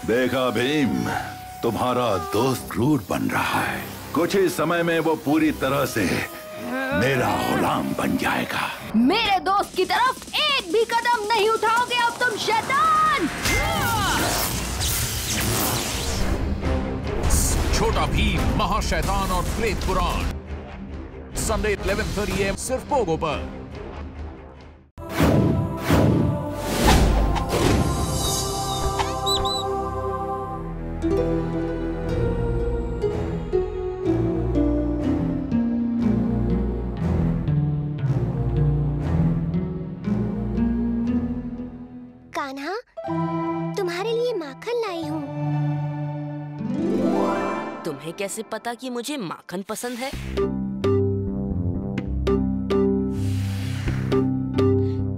देखा भीम, तुम्हारा दोस्त क्रूर बन रहा है। कुछ ही समय में वो पूरी तरह से मेरा गुलाम बन जाएगा। मेरे दोस्त की तरफ एक भी कदम नहीं उठाओगे अब तुम शैतान। छोटा भीम, महाशैतान और प्रेत पुराण, संडे 11:30 AM सिर्फ पोगो पर। कान्हा, तुम्हारे लिए माखन लाई हूँ। तुम्हें कैसे पता कि मुझे माखन पसंद है?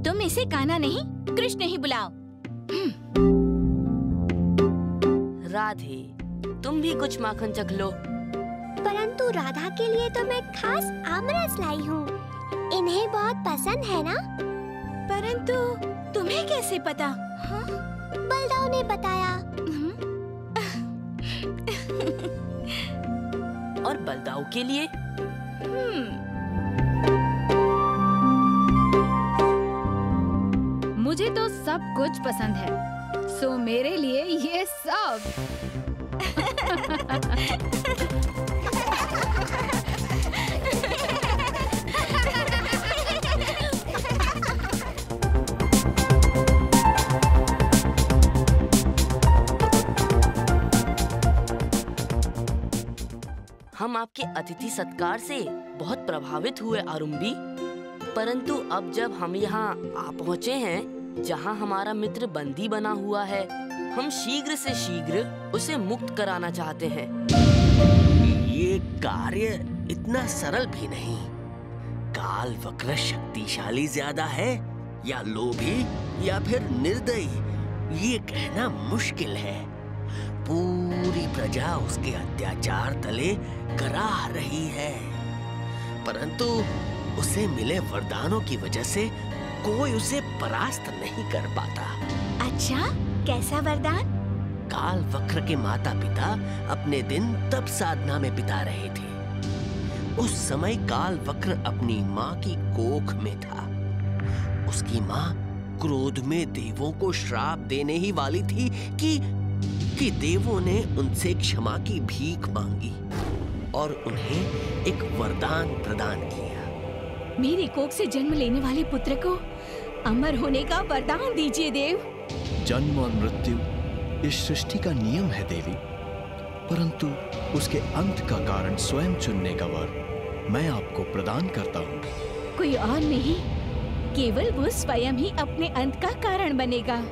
तुम इसे कान्हा नहीं, कृष्ण ही बुलाओ। राधे, तुम भी कुछ माखन चख लो। परंतु राधा के लिए तो मैं खास आमरस लाई हूँ। इन्हें बहुत पसंद है ना? परंतु तुम्हें कैसे पता? हाँ? बलदाऊ ने बताया। और बलदाऊ के लिए? मुझे तो सब कुछ पसंद है, सो मेरे लिए ये सब। हम आपके अतिथि सत्कार से बहुत प्रभावित हुए आरुम्बी, परंतु अब जब हम यहाँ आ पहुँचे हैं जहाँ हमारा मित्र बंदी बना हुआ है, हम शीघ्र से शीघ्र उसे मुक्त कराना चाहते हैं। ये कार्य इतना सरल भी नहीं। काल वक्र शक्तिशाली ज्यादा है या लोभी या फिर निर्दयी, ये कहना मुश्किल है। पूरी प्रजा उसके अत्याचार तले कराह रही है, परंतु उसे मिले वरदानों की वजह से कोई उसे परास्त नहीं कर पाता। अच्छा, कैसा वरदान? काल वक्र के माता पिता अपने दिन तप साधना में बिता रहे थे। उस समय काल वक्र अपनी माँ की कोख में था। उसकी माँ क्रोध में देवों को श्राप देने ही वाली थी कि देवों ने उनसे क्षमा की भीख मांगी और उन्हें एक वरदान प्रदान किया। मेरी कोख से जन्म लेने वाले पुत्र को अमर होने का वरदान दीजिए देव। जन्म और मृत्यु इस सृष्टि का नियम है देवी, परंतु उसके अंत का कारण स्वयं चुनने का वर मैं आपको प्रदान करता हूँ। कोई और नहीं, केवल वो स्वयं ही अपने अंत का कारण बनेगा।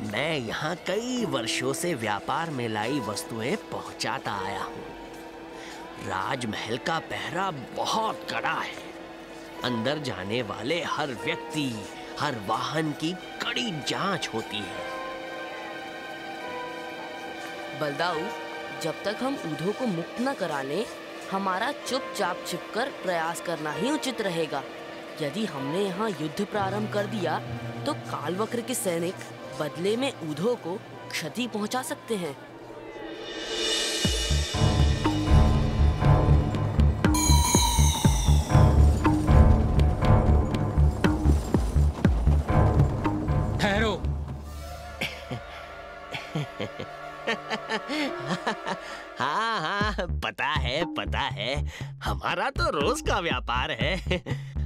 मैं यहाँ कई वर्षों से व्यापार में लाई वस्तुएं पहुँचाता आया हूँ। राजमहल का पहरा बहुत कड़ा है। अंदर जाने वाले हर व्यक्ति, हर वाहन की कड़ी जांच होती है। बलदाऊ, जब तक हम ऊधो को मुक्त न करा लें, हमारा चुपचाप छिपकर प्रयास करना ही उचित रहेगा। यदि हमने यहाँ युद्ध प्रारंभ कर दिया तो कालवक्र के सैनिक बदले में ऊधो को क्षति पहुंचा सकते हैं। हाँ हाँ, पता है, हमारा तो रोज का व्यापार है।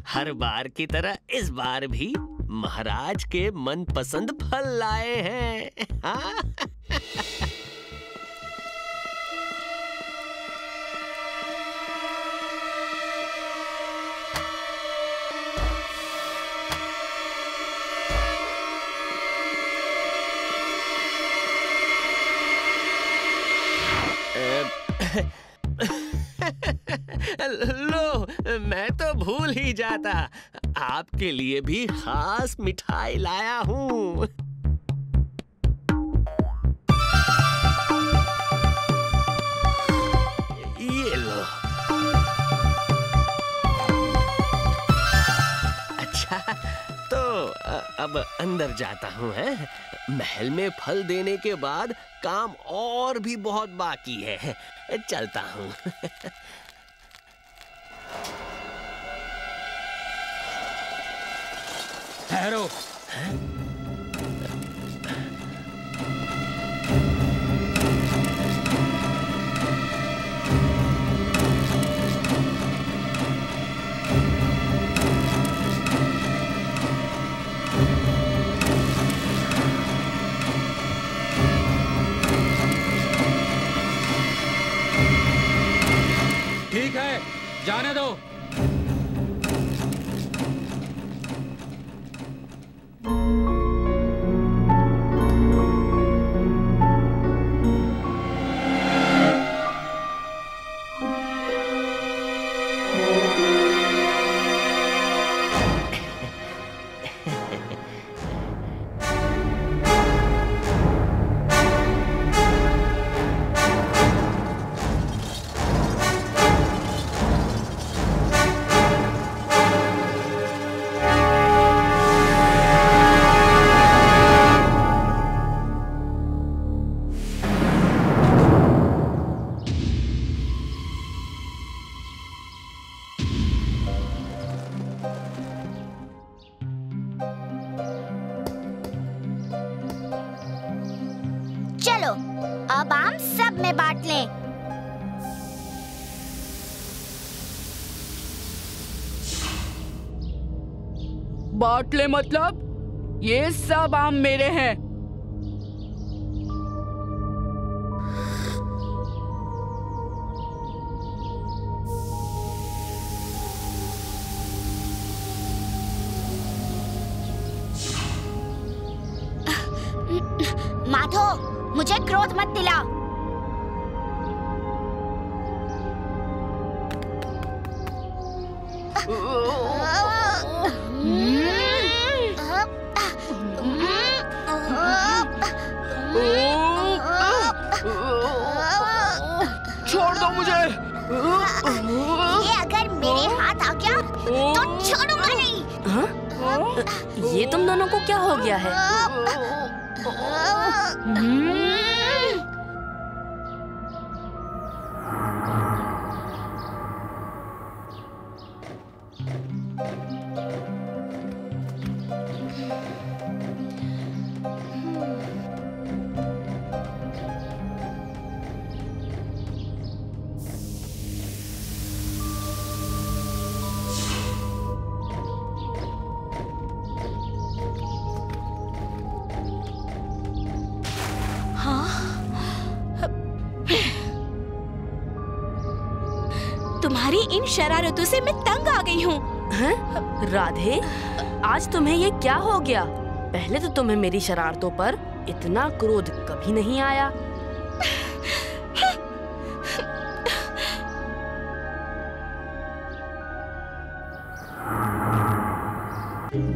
हर बार की तरह इस बार भी महाराज के मनपसंद फल लाए हैं। हाँ? लो, मैं तो भूल ही जाता, आपके लिए भी खास मिठाई लाया हूँ। ये लो। अच्छा, तो अब अंदर जाता हूँ। है महल में फल देने के बाद काम और भी बहुत बाकी है, चलता हूँ। ठहरो। ठीक है, जाने दो। चलो अब आम सब में बांट लें। बांट ले मतलब? ये सब आम मेरे हैं। माधो, मुझे क्रोध मत दिला। छोड़ दो मुझे। ये अगर मेरे हाथ आ गया तो छोड़ूंगा नहीं। हाँ? ये तुम दोनों को क्या हो गया है? तुम्हारी इन शरारतों से मैं तंग आ गई हूँ। राधे, आज तुम्हें ये क्या हो गया? पहले तो तुम्हें मेरी शरारतों पर इतना क्रोध कभी नहीं आया।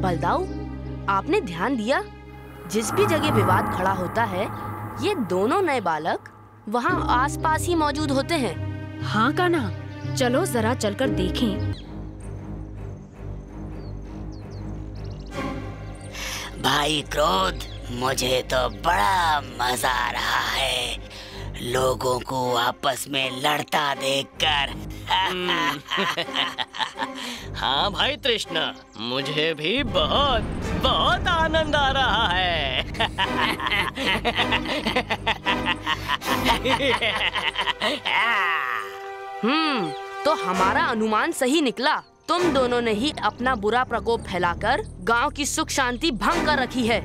बलदाऊ, आपने ध्यान दिया? जिस भी जगह विवाद खड़ा होता है, ये दोनों नए बालक वहाँ आसपास ही मौजूद होते हैं। हाँ कान्हा, चलो जरा चलकर देखें। भाई क्रोध, मुझे तो बड़ा मजा आ रहा है लोगों को आपस में लड़ता देखकर। हाँ भाई तृष्णा, मुझे भी बहुत बहुत आनंद आ रहा है। तो हमारा अनुमान सही निकला। तुम दोनों ने ही अपना बुरा प्रकोप फैलाकर गांव की सुख शांति भंग कर रखी है।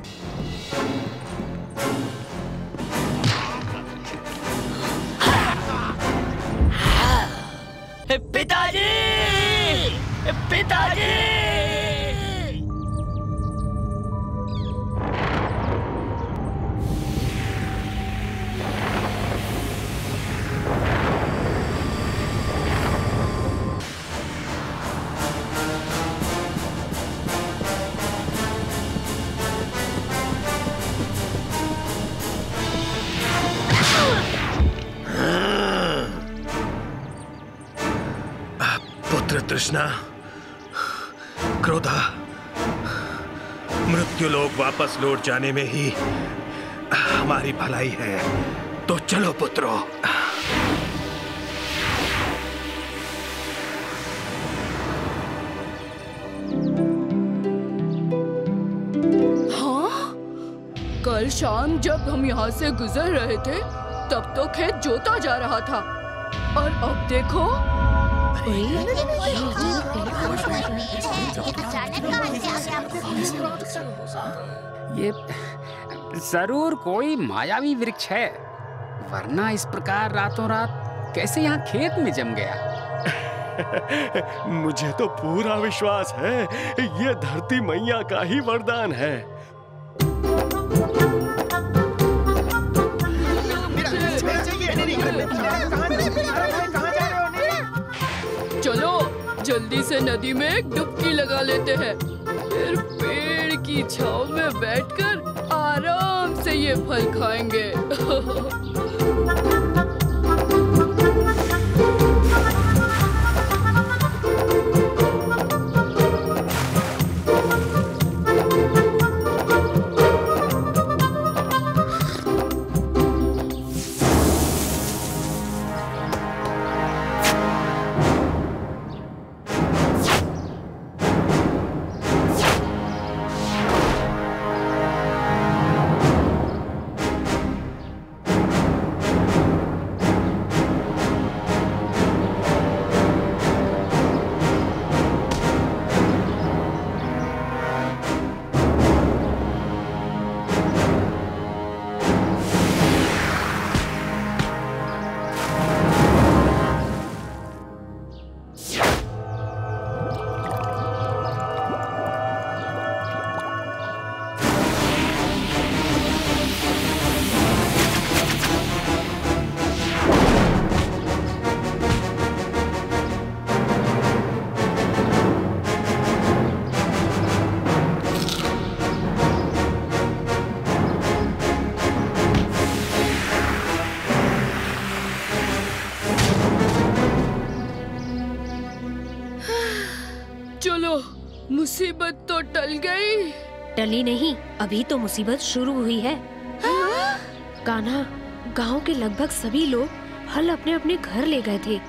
पिताजी! पिताजी! तृष्णा, क्रोधा, मृत्यु लोक वापस लौट जाने में ही हमारी भलाई है। तो चलो पुत्रों। हाँ? कल शाम जब हम यहाँ से गुजर रहे थे तब तो खेत जोता जा रहा था, और अब देखो ये जरूर कोई मायावी वृक्ष है, वरना इस प्रकार रातों रात कैसे यहाँ खेत में जम गया। मुझे तो पूरा विश्वास है ये धरती मैया का ही वरदान है। चलो जल्दी से नदी में एक डुबकी लगा लेते हैं, फिर पेड़ की छांव में बैठकर आराम से ये फल खाएंगे। मुसीबत तो टल गई। टली नहीं, अभी तो मुसीबत शुरू हुई है। कान्हा, गांव के लगभग सभी लोग हल अपने अपने घर ले गए थे।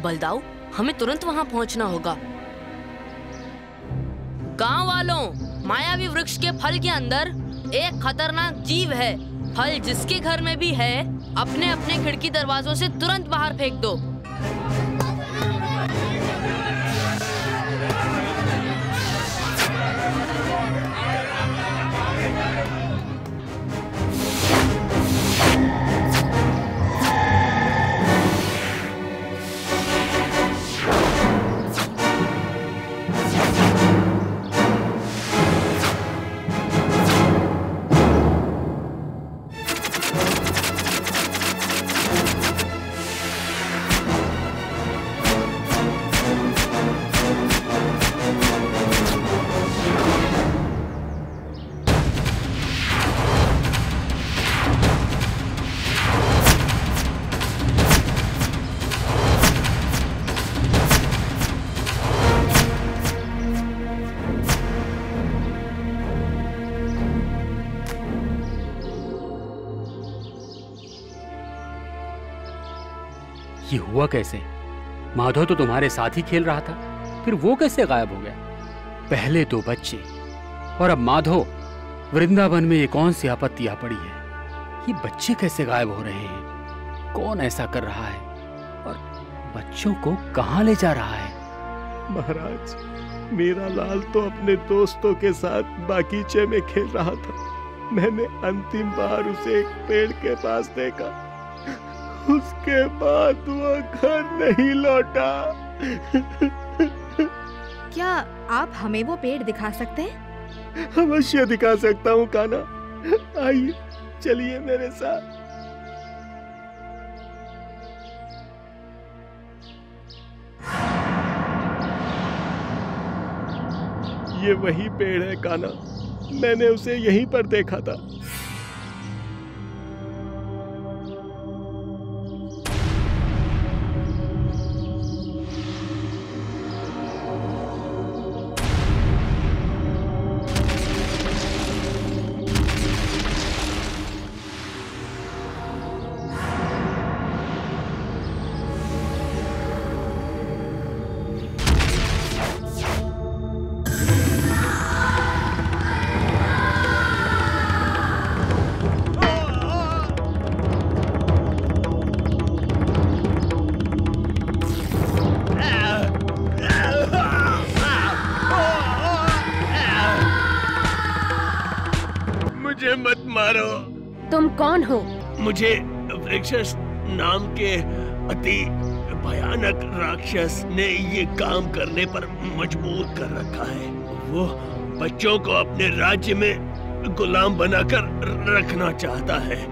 बलदाऊ, हमें तुरंत वहां पहुंचना होगा। गांव वालों, मायावी वृक्ष के फल के अंदर एक खतरनाक जीव है। फल जिसके घर में भी है, अपने अपने खिड़की दरवाजों से तुरंत बाहर फेंक दो। ये हुआ कैसे? माधव तो तुम्हारे साथ ही खेल रहा था, फिर वो कैसे गायब हो गया? पहले दो बच्चे और अब माधव। वृंदावन में ये कौन सी आपत्ति आ पड़ी है? ये बच्चे कैसे गायब हो रहे हैं? कौन ऐसा कर रहा है और बच्चों को कहाँ ले जा रहा है? महाराज, मेरा लाल तो अपने दोस्तों के साथ बागीचे में खेल रहा था। मैंने अंतिम बार उसे एक पेड़ के पास देखा। उसके बाद वो घर नहीं लौटा। क्या आप हमें वो पेड़ दिखा सकते हैं? अवश्य दिखा सकता हूँ कान्हा। आइए, चलिए मेरे साथ। ये वही पेड़ है कान्हा, मैंने उसे यहीं पर देखा था। मत मारो। तुम कौन हो? मुझे वृक्षस नाम के अति भयानक राक्षस ने ये काम करने पर मजबूर कर रखा है। वो बच्चों को अपने राज्य में गुलाम बनाकर रखना चाहता है।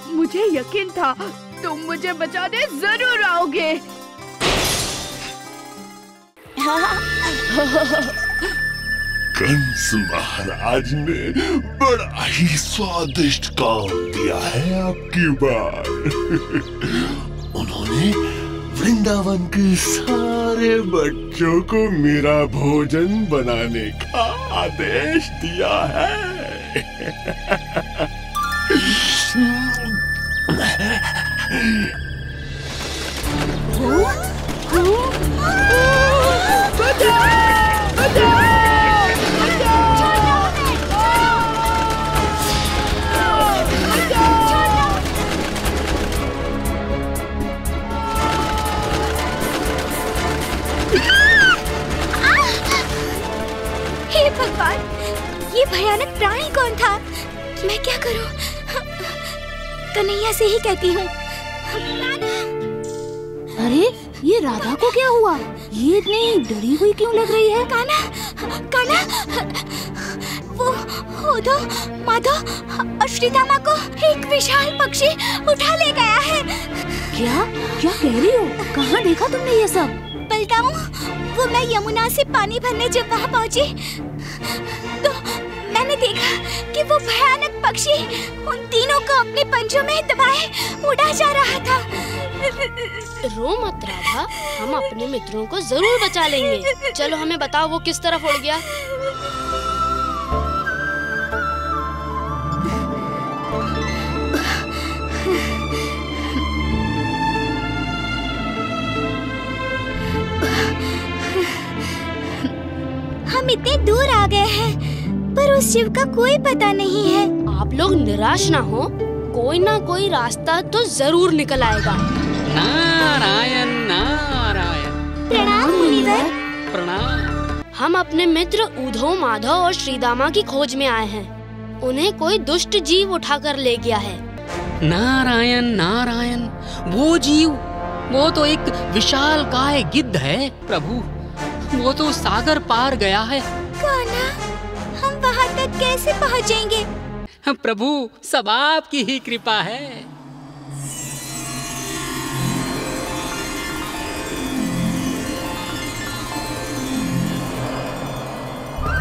मुझे यकीन था तुम मुझे बचाने जरूर आओगे। कंस महाराज ने बड़ा ही स्वादिष्ट काम दिया है आपकी बार। उन्होंने वृंदावन के सारे बच्चों को मेरा भोजन बनाने का आदेश दिया है। हे भगवान, ये भयानक प्राणी कौन था? मैं क्या करूं? कन्हैया से ही कहती हूँ। अरे ये राधा को क्या हुआ? ये इतनी डरी हुई क्यों लग रही है? कान्हा, कान्हा, वो तो माधो और श्रीदामा को एक विशाल पक्षी उठा ले गया है। क्या क्या कह रही हो? कहाँ देखा तुमने ये सब? बताऊं? वो मैं यमुना से पानी भरने जब वहाँ पहुँची तो मैंने देखा कि वो भयानक पक्षी उन तीनों को अपने पंजों में दबाए उड़ा जा रहा था। रो मत राधा, हम अपने मित्रों को जरूर बचा लेंगे। चलो हमें बताओ वो किस तरफ उड़ गया। हम इतने दूर आ गए हैं पर उस शिव का कोई पता नहीं है। आप लोग निराश ना हो, कोई ना कोई रास्ता तो जरूर निकल आएगा। नारायण नारायण। प्रणाम मुनिवर। प्रणाम। हम अपने मित्र उधो, माधव और श्रीदामा की खोज में आए हैं। उन्हें कोई दुष्ट जीव उठाकर ले गया है। नारायण नारायण। वो जीव वो तो एक विशाल काय गिद्ध है प्रभु। वो तो सागर पार गया है। कान्हा, हम वहाँ तक कैसे पहुँचेंगे? प्रभु, सब आपकी ही कृपा है।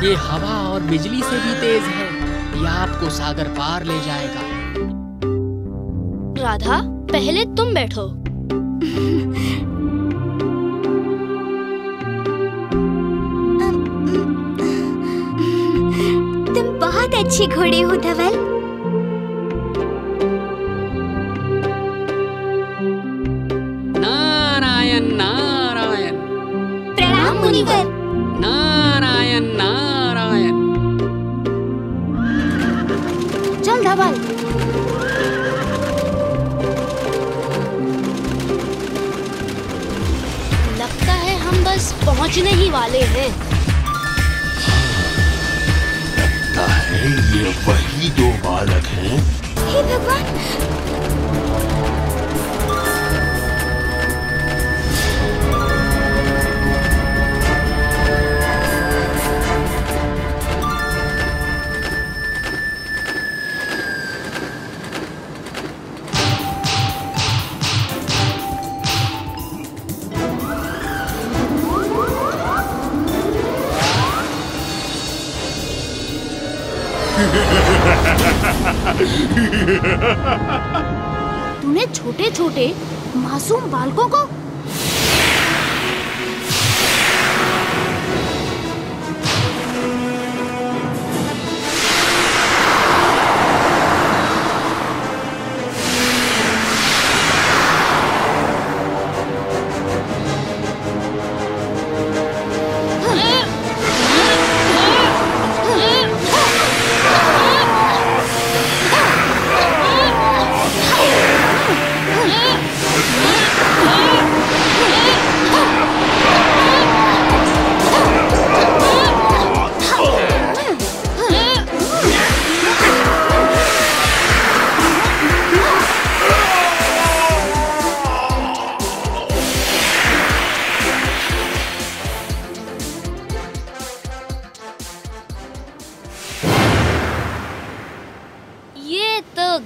ये हवा और बिजली से भी तेज है। ये आपको सागर पार ले जाएगा। राधा, पहले तुम बैठो। तुम बहुत अच्छे घोड़े हो धवल। नारायण नारायण। प्रणाम मुनिवर। नारायण नारायण। चल धवल। लगता है हम बस पहुंचने ही वाले हैं। लगता है ये वही दो बालक हैं। हे भगवान! तूने छोटे छोटे मासूम बालकों को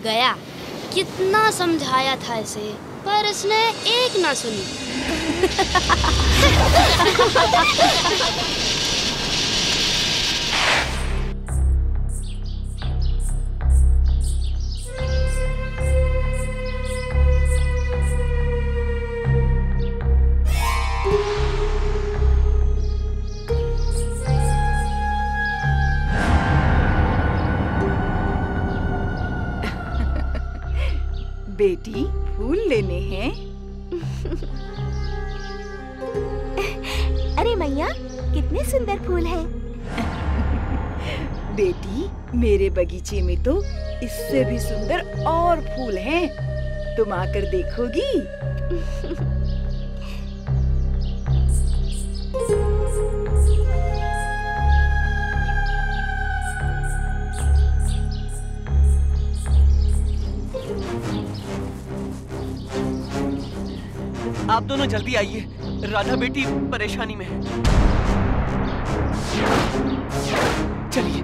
गया। कितना समझाया था इसे, पर इसने एक ना सुनी। बेटी, फूल लेने हैं? अरे मैया, कितने सुंदर फूल हैं। बेटी, मेरे बगीचे में तो इससे भी सुंदर और फूल हैं। तुम आकर देखोगी? आप दोनों जल्दी आइए, राधा बेटी परेशानी में है। चलिए।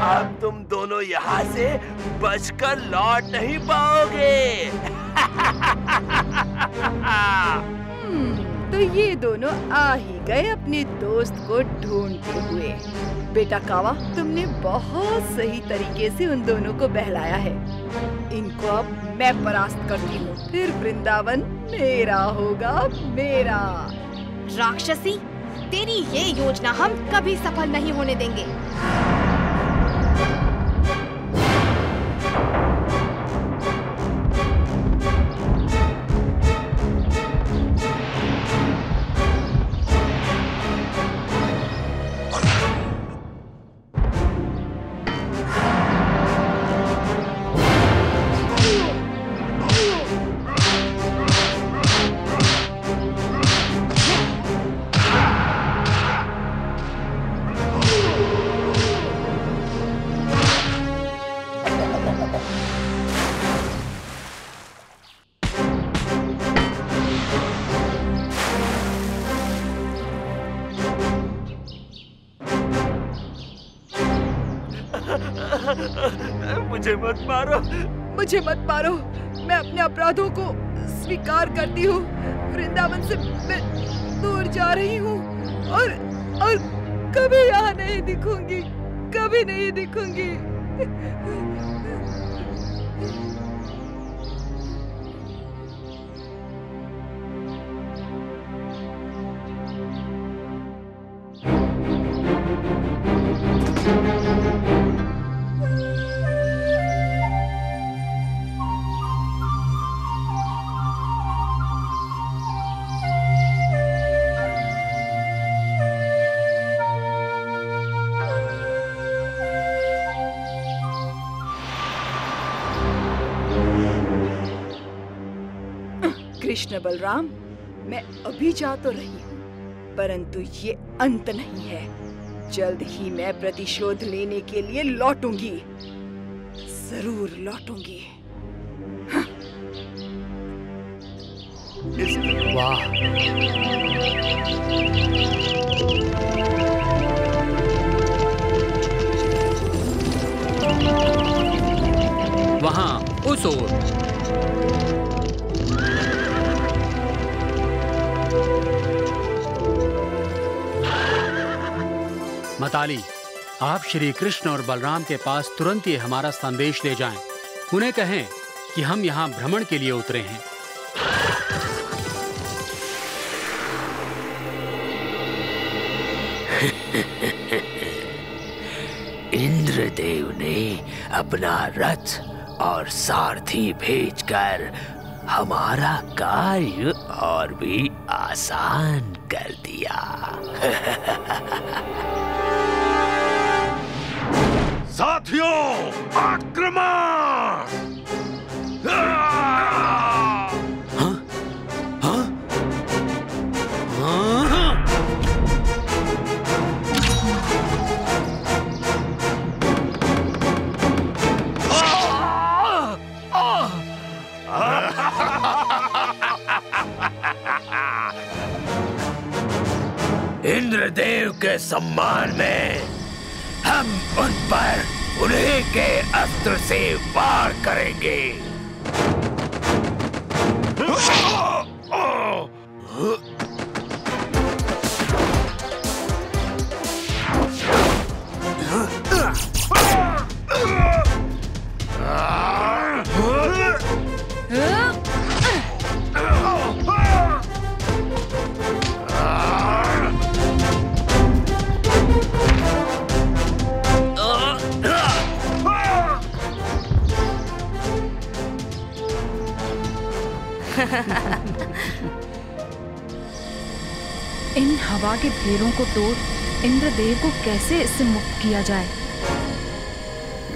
अब तुम दोनों यहाँ से बचकर लौट नहीं पाओगे। तो ये दोनों आ ही गए अपने दोस्त को ढूंढते हुए। बेटा कावा, तुमने बहुत सही तरीके से उन दोनों को बहलाया है। इनको अब मैं परास्त करती हूँ, फिर वृंदावन मेरा होगा, मेरा। राक्षसी, तेरी ये योजना हम कभी सफल नहीं होने देंगे। मुझे मत मारो। मुझे मत मारो, मैं अपने अपराधों को स्वीकार करती हूँ। वृंदावन से मैं दूर जा रही हूँ और कभी यहाँ नहीं दिखूंगी, कभी नहीं दिखूंगी। कृष्ण बलराम, मैं अभी जा तो रही हूँ, परंतु ये अंत नहीं है। जल्द ही मैं प्रतिशोध लेने के लिए लौटूंगी, जरूर लौटूंगी। वाह, वहाँ उस ओर मताली, आप श्री कृष्ण और बलराम के पास तुरंत ही हमारा संदेश ले जाएं। उन्हें कहें कि हम यहाँ भ्रमण के लिए उतरे हैं। इंद्रदेव ने अपना रथ और सारथी भेजकर हमारा कार्य और भी आसान कर दिया। साथियों, आक्रमण! इंद्रदेव के सम्मान में हम उन पर उन्हीं के अस्त्र से वार करेंगे। इन हवा के फेरों को तोड़ इंद्रदेव को कैसे इससे मुक्त किया जाए?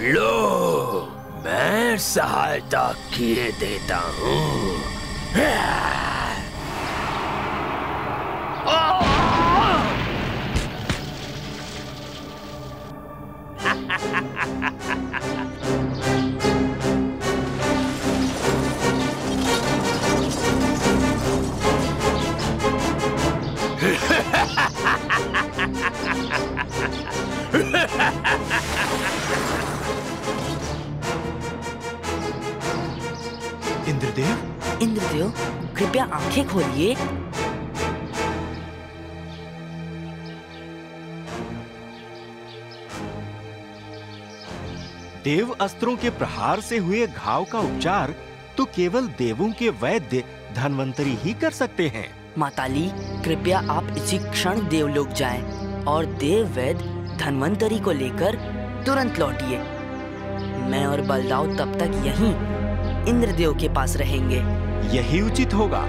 लो, मैं सहायता किए देता हूँ। इंद्रदेव, कृपया आंखें खोलिए। देव अस्त्रों के प्रहार से हुए घाव का उपचार तो केवल देवों के वैद्य धन्वंतरी ही कर सकते हैं। माताली, कृपया आप इसी क्षण देवलोक जाएं और देव वैद्य धन्वंतरी को लेकर तुरंत लौटिए। मैं और बलदाव तब तक यहीं इंद्रदेव के पास रहेंगे। यही उचित होगा।